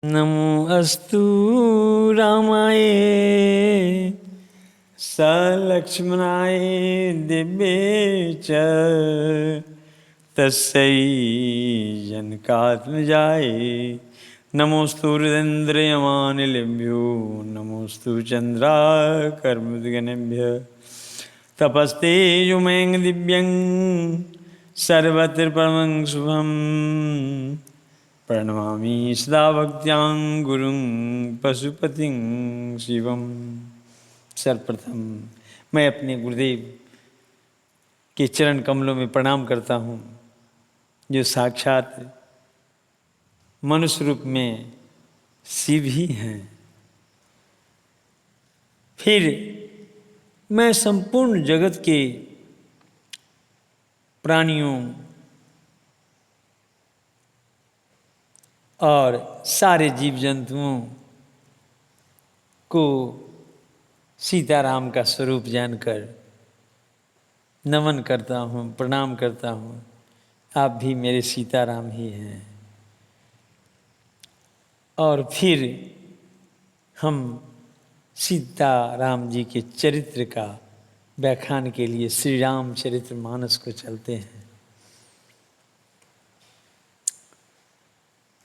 नमो अस्तु रामाय सलक्ष्मणाय दिव्ये च तस्यै जनकात्मजाय नमोस्तु रुद्रेन्द्रियमानिलेभ्यो नमोस्तु चन्द्राकर्मुद्गणेभ्यः तपस्ते युमें दिव्यं सर्वत्र परमं शुभं प्रणमामि सदा भक्त्यां गुरुं पशुपतिं शिवं। सर्वप्रथम मैं अपने गुरुदेव के चरण कमलों में प्रणाम करता हूँ, जो साक्षात मनुष्य रूप में शिव ही हैं। फिर मैं संपूर्ण जगत के प्राणियों और सारे जीव जंतुओं को सीताराम का स्वरूप जानकर नमन करता हूँ, प्रणाम करता हूँ। आप भी मेरे सीताराम ही हैं। और फिर हम सीताराम जी के चरित्र का व्याख्यान के लिए श्री रामचरितमानस को चलते हैं।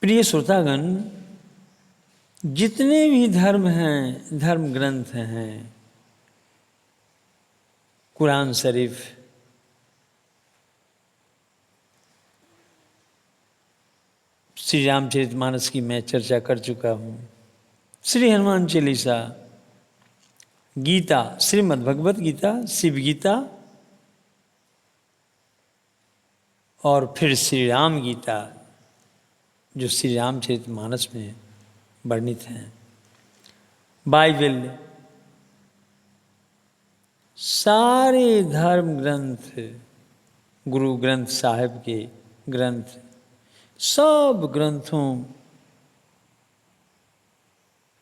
प्रिय श्रोतागण, जितने भी धर्म हैं, धर्म ग्रंथ हैं, कुरान शरीफ, श्री रामचरितमानस की मैं चर्चा कर चुका हूँ, श्री हनुमान चालीसा, गीता, श्रीमद् भगवत गीता, शिव गीता और फिर श्री राम गीता जो श्री रामचरितमानस में वर्णित हैं, बाइबल, सारे धर्म ग्रंथ, गुरु ग्रंथ साहिब के ग्रंथ, सब ग्रंथों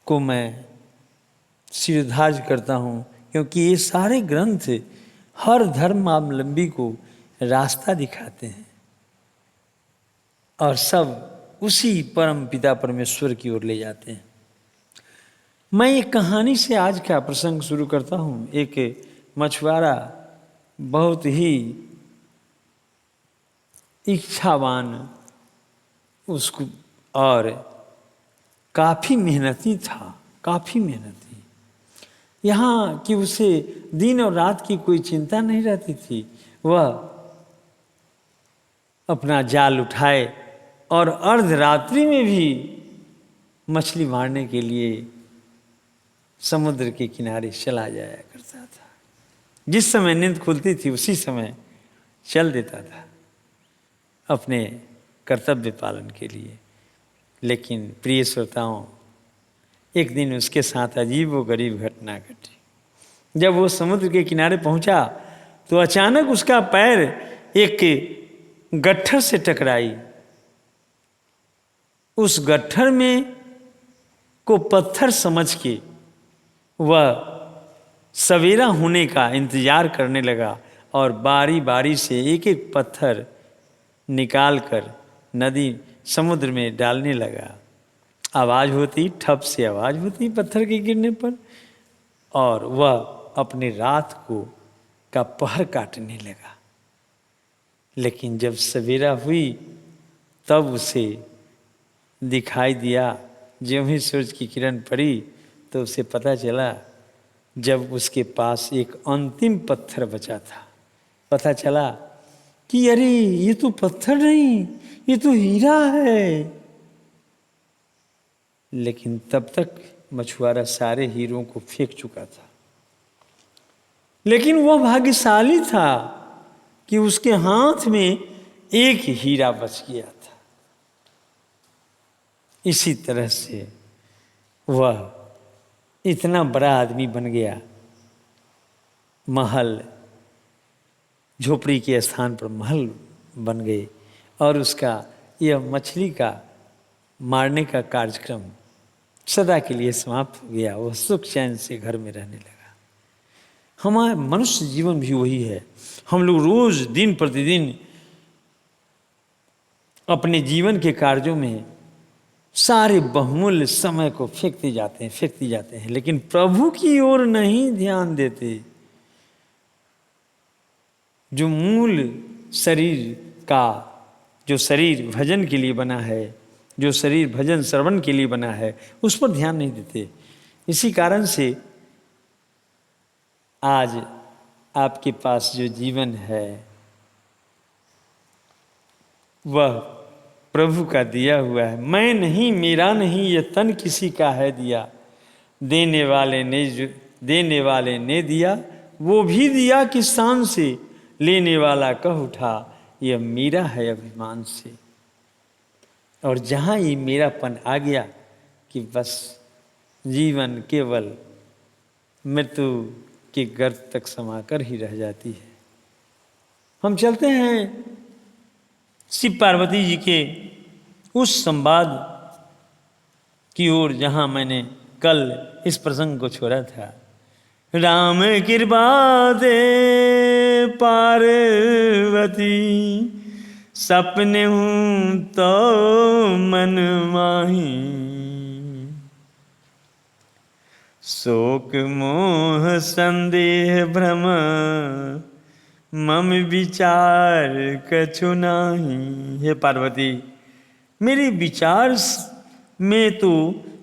को मैं शिरोधार्य करता हूँ, क्योंकि ये सारे ग्रंथ हर धर्मावलंबी को रास्ता दिखाते हैं और सब उसी परम पिता परमेश्वर की ओर ले जाते हैं। मैं एक कहानी से आज का प्रसंग शुरू करता हूँ। एक मछुआरा बहुत ही इच्छावान उसको और काफ़ी मेहनती था, काफ़ी मेहनती। यहाँ कि उसे दिन और रात की कोई चिंता नहीं रहती थी। वह अपना जाल उठाए और अर्धरात्रि में भी मछली मारने के लिए समुद्र के किनारे चला जाया करता था। जिस समय नींद खुलती थी उसी समय चल देता था अपने कर्तव्य पालन के लिए। लेकिन प्रिय श्रोताओं, एक दिन उसके साथ अजीब व गरीब घटना घटी। जब वो समुद्र के किनारे पहुंचा तो अचानक उसका पैर एक गट्ठर से टकराई। उस गट्ठर में को पत्थर समझ के वह सवेरा होने का इंतजार करने लगा और बारी बारी से एक एक पत्थर निकाल कर नदी समुद्र में डालने लगा। आवाज़ होती, ठप से आवाज़ होती पत्थर के गिरने पर, और वह अपने रात को का पहर काटने लगा। लेकिन जब सवेरा हुई तब उसे दिखाई दिया, ज्यों ही सूरज की किरण पड़ी तो उसे पता चला, जब उसके पास एक अंतिम पत्थर बचा था, पता चला कि अरे ये तो पत्थर नहीं, ये तो हीरा है। लेकिन तब तक मछुआरा सारे हीरों को फेंक चुका था। लेकिन वह भाग्यशाली था कि उसके हाथ में एक हीरा बच गया था। इसी तरह से वह इतना बड़ा आदमी बन गया, महल, झोपड़ी के स्थान पर महल बन गए, और उसका यह मछली का मारने का कार्यक्रम सदा के लिए समाप्त हो गया। वह सुख चैन से घर में रहने लगा। हमारा मनुष्य जीवन भी वही है। हम लोग रोज दिन प्रतिदिन अपने जीवन के कार्यों में सारे बहुमूल्य समय को फेंकते जाते हैं, लेकिन प्रभु की ओर नहीं ध्यान देते। जो मूल शरीर का, जो शरीर भजन के लिए बना है, जो शरीर भजन श्रवण के लिए बना है, उस पर ध्यान नहीं देते। इसी कारण से आज आपके पास जो जीवन है वह प्रभु का दिया हुआ है। मैं नहीं, मेरा नहीं, ये तन किसी का है दिया, देने वाले ने दिया, वो भी दिया किसान से, लेने वाला कह उठा यह मेरा है अभिमान से। और जहाँ ये मेरापन आ गया कि बस जीवन केवल मृत्यु के गर्त तक समाकर ही रह जाती है। हम चलते हैं शिव पार्वती जी के उस संवाद की ओर जहाँ मैंने कल इस प्रसंग को छोड़ा था। राम कृपा दे पार्वती, सपने हूँ तो मन माही, शोक मोह संदेह भ्रम, मम विचार कछु नाही। हे पार्वती, मेरे विचार में तो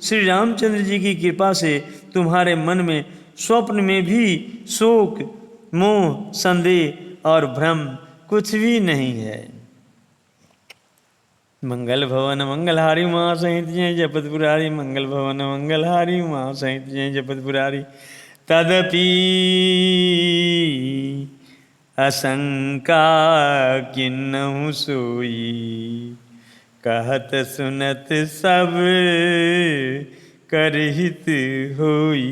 श्री रामचंद्र जी की कृपा से तुम्हारे मन में स्वप्न में भी शोक मोह संदेह और भ्रम कुछ भी नहीं है। मंगल भवन मंगलहारी उमा सहित जय जपत पुरारी, मंगल भवन मंगलहारी उमा सहित जय जपत पुरारी। तदपि आशंका किन्नहु सोई, कहत सुनत सब करहित होई।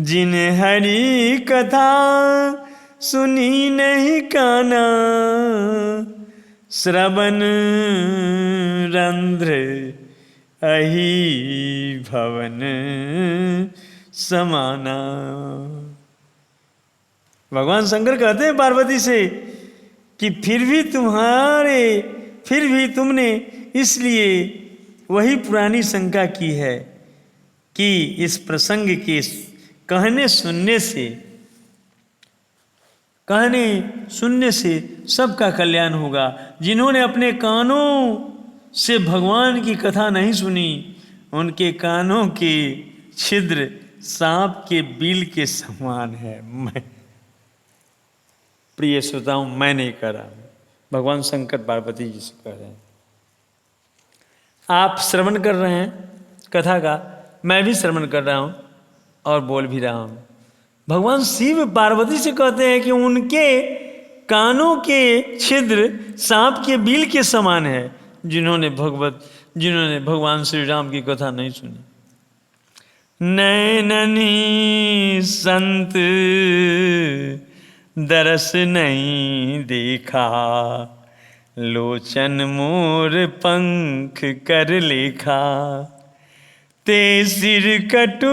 जिन हरि कथा सुनी नहीं काना, श्रवण रंध्र अहि भवन समाना। भगवान शंकर कहते हैं पार्वती से कि फिर भी तुमने इसलिए वही पुरानी शंका की है कि इस प्रसंग के कहने सुनने से सबका कल्याण होगा। जिन्होंने अपने कानों से भगवान की कथा नहीं सुनी, उनके कानों के छिद्र सांप के बिल के समान है। मैं प्रिय श्रोताओं, मैं नहीं कर रहा, भगवान शंकर पार्वती जी से कह रहे हैं। आप श्रवण कर रहे हैं कथा का, मैं भी श्रवण कर रहा हूँ और बोल भी रहा हूँ। भगवान शिव पार्वती से कहते हैं कि उनके कानों के छिद्र सांप के बिल के समान है, जिन्होंने भगवान श्री राम की कथा नहीं सुनी। नैननी संत दरस नहीं देखा, लोचन मोर पंख कर लेखा। ते सिर कटु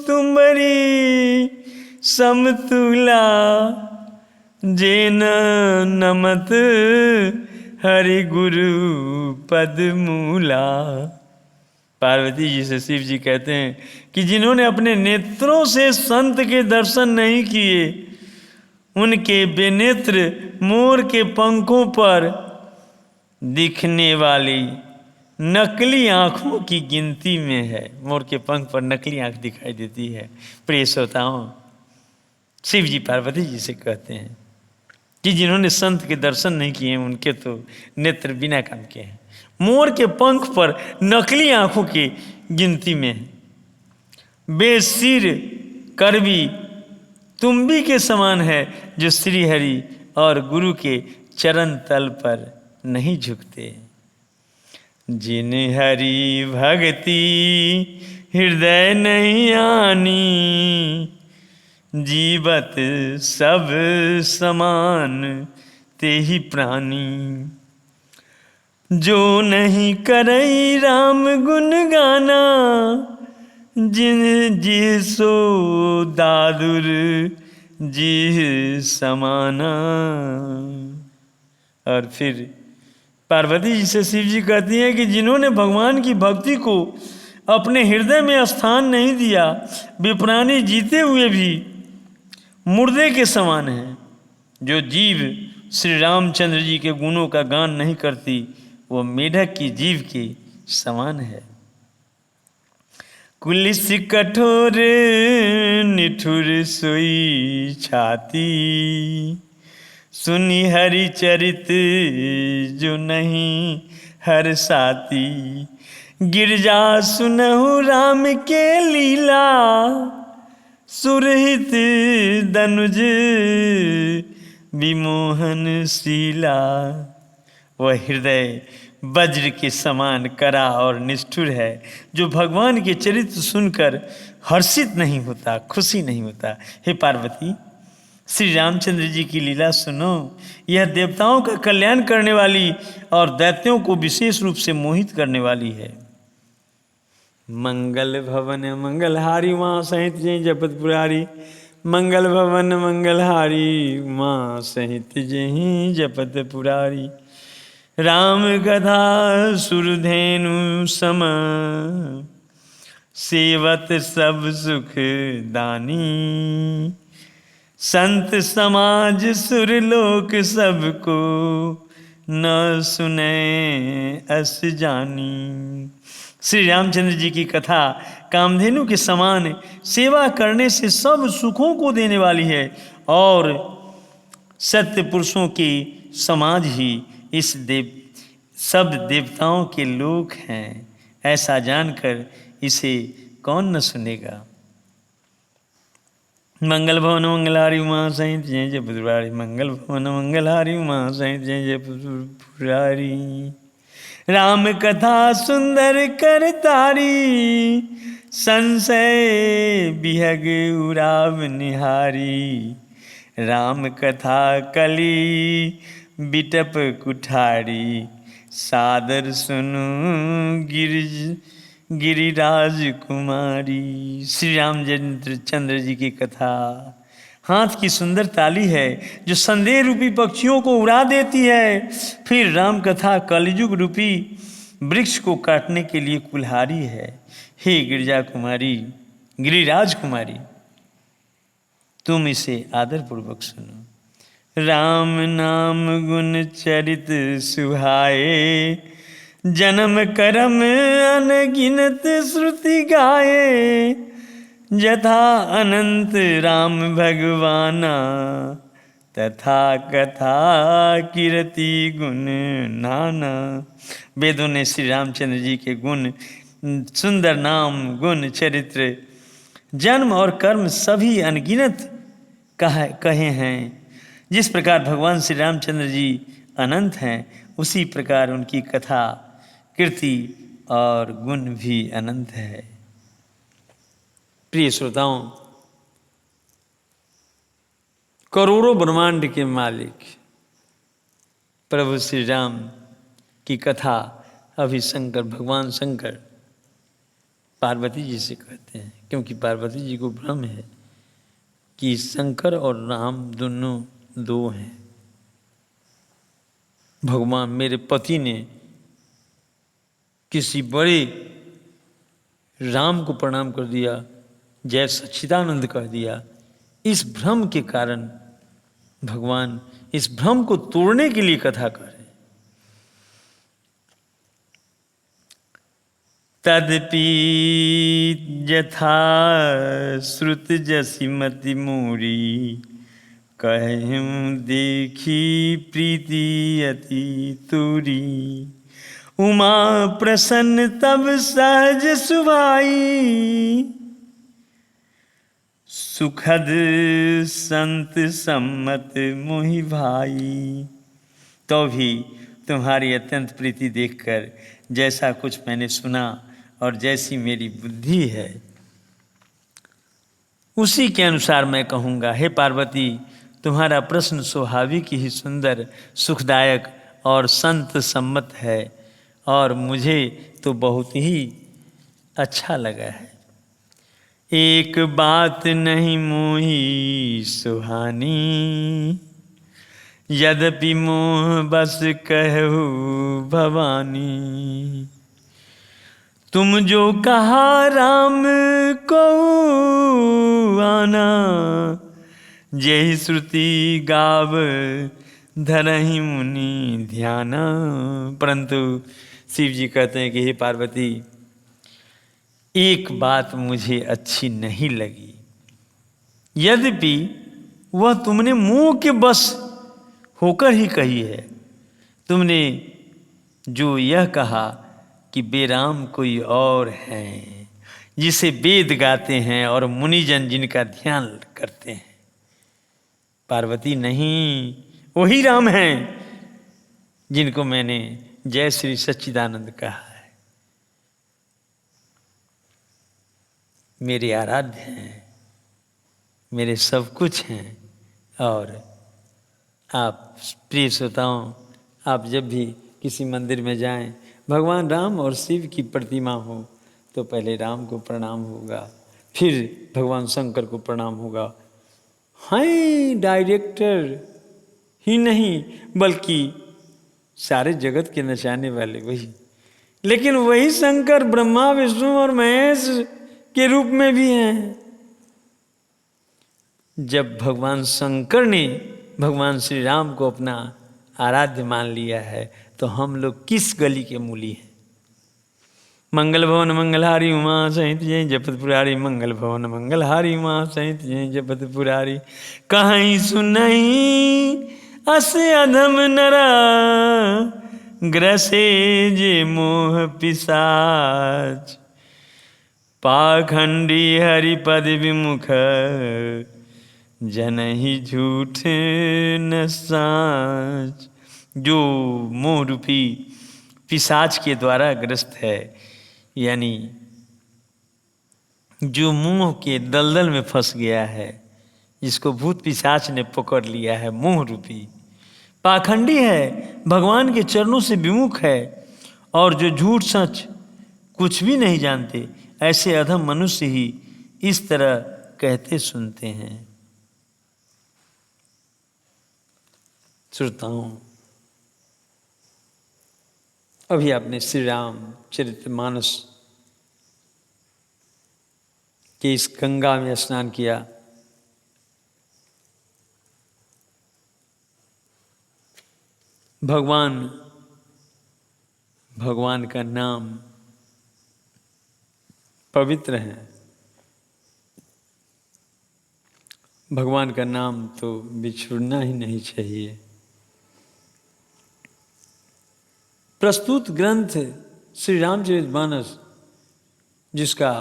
तुम्हारी समतुला, जेन नमत हरि गुरु पद मूला। पार्वती जी से शिव जी कहते हैं कि जिन्होंने अपने नेत्रों से संत के दर्शन नहीं किए, उनके बेनेत्र मोर के पंखों पर दिखने वाली नकली आँखों की गिनती में है। मोर के पंख पर नकली आँख दिखाई देती है। प्रिय श्रोताओं, शिव जी पार्वती जी से कहते हैं कि जिन्होंने संत के दर्शन नहीं किए, उनके तो नेत्र बिना काम के हैं। मोर के पंख पर नकली आँखों की गिनती में है। बेसिर करवी तुम्बी के समान है, जो श्री हरि और गुरु के चरण तल पर नहीं झुकते। जिन हरि भक्ति हृदय नहीं आनी, जीवत सब समान ते ही प्राणी। जो नहीं करई राम गुण गाना, जिन जी सो दादुर जी समाना। और फिर पार्वती जी से शिव जी कहती हैं कि जिन्होंने भगवान की भक्ति को अपने हृदय में स्थान नहीं दिया, वे प्राणी जीते हुए भी मुर्दे के समान हैं। जो जीव श्री रामचंद्र जी के गुणों का गान नहीं करती, वो मेढक की जीव के समान है। कुलिस कठोर निठुर सोई छाती, सुनी हरि चरित जो नहीं हर साती। गिरजा सुनहु राम के लीला, सुरहित दनुज विमोहन शीला। वह हृदय वज्र के समान कड़ा और निष्ठुर है, जो भगवान के चरित्र सुनकर हर्षित नहीं होता, खुशी नहीं होता। हे पार्वती, श्री रामचंद्र जी की लीला सुनो। यह देवताओं का कल्याण करने वाली और दैत्यों को विशेष रूप से मोहित करने वाली है। मंगल भवन मंगलहारी माँ सहित जय जपत पुरारी। मंगल भवन मंगलहारी माँ सहित जय जपत पुरारी। राम कथा सुरधेनु सम, सेवत सब सुख दानी। संत समाज सुरलोक सबको, न सुने अस जानी। श्री रामचंद्र जी की कथा कामधेनु के समान सेवा करने से सब सुखों को देने वाली है, और सत्य पुरुषों के समाज ही इस सब देवताओं के लोक हैं। ऐसा जानकर इसे कौन न सुनेगा। मंगल भवन मंगलहारी उमा सहित जय जय पुरारी। मंगल भवन मंगलहारी उमा सहित जय जय पुरारी। राम कथा सुंदर कर तारी, संशय बिहग उराव निहारी। राम कथा कली बिटप कुठारी, सादर सुनु गिरिराज कुमारी। श्री रामचंद्र जी की कथा हाथ की सुंदर ताली है, जो संदेह रूपी पक्षियों को उड़ा देती है। फिर राम कथा कलयुग रूपी वृक्ष को काटने के लिए कुल्हाड़ी है। हे गिरिजा कुमारी, गिरिराज कुमारी, तुम इसे आदरपूर्वक सुनो। राम नाम गुण चरित सुहाए, जन्म कर्म अनगिनत श्रुति गाए। जथा अनंत राम भगवाना, तथा कथा कीर्ति गुण नाना। वेदों ने श्री रामचंद्र जी के गुण, सुंदर नाम, गुण, चरित्र, जन्म और कर्म सभी अनगिनत कहे हैं। जिस प्रकार भगवान श्री रामचंद्र जी अनंत हैं, उसी प्रकार उनकी कथा, कीर्ति और गुण भी अनंत है। प्रिय श्रोताओं, करोड़ों ब्रह्मांड के मालिक प्रभु श्री राम की कथा अभी भगवान शंकर पार्वती जी से कहते हैं, क्योंकि पार्वती जी को भ्रम है कि शंकर और राम दोनों दो हैं। भगवान मेरे पति ने किसी बड़े राम को प्रणाम कर दिया, जय सच्चिदानंद कह दिया। इस भ्रम के कारण भगवान इस भ्रम को तोड़ने के लिए कथा कर रहे हैं। तदपि यथा श्रुत जसि मति मूरी, कहूँ देखी प्रीति अति तुरी। उमा प्रसन्न तब सहज सुभाई, सुखद संत सम्मत मोहि भाई। तो भी तुम्हारी अत्यंत प्रीति देखकर जैसा कुछ मैंने सुना और जैसी मेरी बुद्धि है, उसी के अनुसार मैं कहूँगा। हे पार्वती, तुम्हारा प्रश्न स्वाभाविक ही सुंदर, सुखदायक और संत सम्मत है, और मुझे तो बहुत ही अच्छा लगा है। एक बात नहीं मोही सुहानी, यद्यपि मोह बस कहू भवानी। तुम जो कहा राम को आना, यही श्रुति गाव धरहि मुनि ध्याना। परंतु शिव जी कहते हैं कि हे पार्वती, एक बात मुझे अच्छी नहीं लगी। यद्यपि वह तुमने मुंह के बस होकर ही कही है। तुमने जो यह कहा कि बेराम कोई और है, जिसे वेद गाते हैं और मुनिजन जिनका ध्यान करते हैं। पार्वती नहीं, वही राम हैं जिनको मैंने जय श्री सच्चिदानंद कहा है। मेरे आराध्य हैं, मेरे सब कुछ हैं। और आप प्रिय श्रोताओं, आप जब भी किसी मंदिर में जाएं, भगवान राम और शिव की प्रतिमा हो तो पहले राम को प्रणाम होगा, फिर भगवान शंकर को प्रणाम होगा। हैं डायरेक्टर ही नहीं बल्कि सारे जगत के नचाने वाले वही, लेकिन वही शंकर ब्रह्मा विष्णु और महेश के रूप में भी हैं। जब भगवान शंकर ने भगवान श्री राम को अपना आराध्य मान लिया है तो हम लोग किस गली के मूली हैं। मंगल भवन मंगलहारी उमा सहित जय जपत पुरारी, मंगल भवन मंगलहारी उमा सहित जय जपत पुरारी। कहीं सुनई अस अधम नरा, ग्रसे जे मोह पिशाच। पाखंडी हरिपद विमुख, जनहि झूठ न साच। जो मोह रूपी पिशाच के द्वारा ग्रस्त है, यानी जो मोह के दलदल में फंस गया है, जिसको भूत पिशाच ने पकड़ लिया है, मोह रूपी। पाखंडी है, भगवान के चरणों से विमुख है, और जो झूठ सच कुछ भी नहीं जानते, ऐसे अधम मनुष्य ही इस तरह कहते सुनते हैं। श्रोताओं, अभी आपने श्री राम चरितमानस के इस गंगा में स्नान किया। भगवान का नाम पवित्र है। भगवान का नाम तो बिछुड़ना ही नहीं चाहिए। प्रस्तुत ग्रंथ श्री रामचरितमानस, जिसका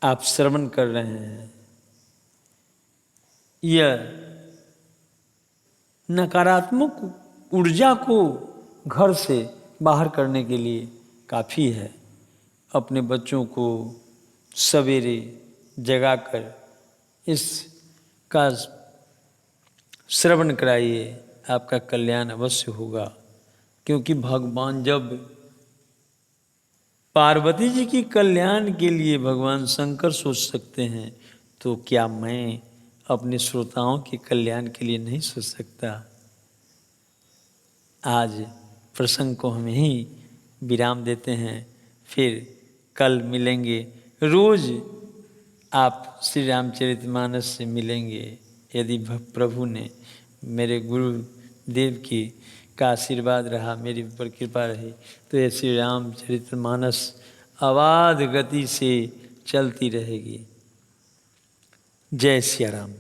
आप श्रवण कर रहे हैं, यह नकारात्मक ऊर्जा को घर से बाहर करने के लिए काफ़ी है। अपने बच्चों को सवेरे जगाकर इसका श्रवण कराइए, आपका कल्याण अवश्य होगा। क्योंकि भगवान जब पार्वती जी की कल्याण के लिए भगवान शंकर सोच सकते हैं, तो क्या मैं अपने श्रोताओं के कल्याण के लिए नहीं सोच सकता। आज प्रसंग को हम यहीं विराम देते हैं, फिर कल मिलेंगे। रोज आप श्री रामचरितमानस से मिलेंगे। यदि प्रभु ने, मेरे गुरु देव की का आशीर्वाद रहा, मेरी ऊपर कृपा रही, तो ये श्री रामचरितमानस अबाध गति से चलती रहेगी। जय सिया राम।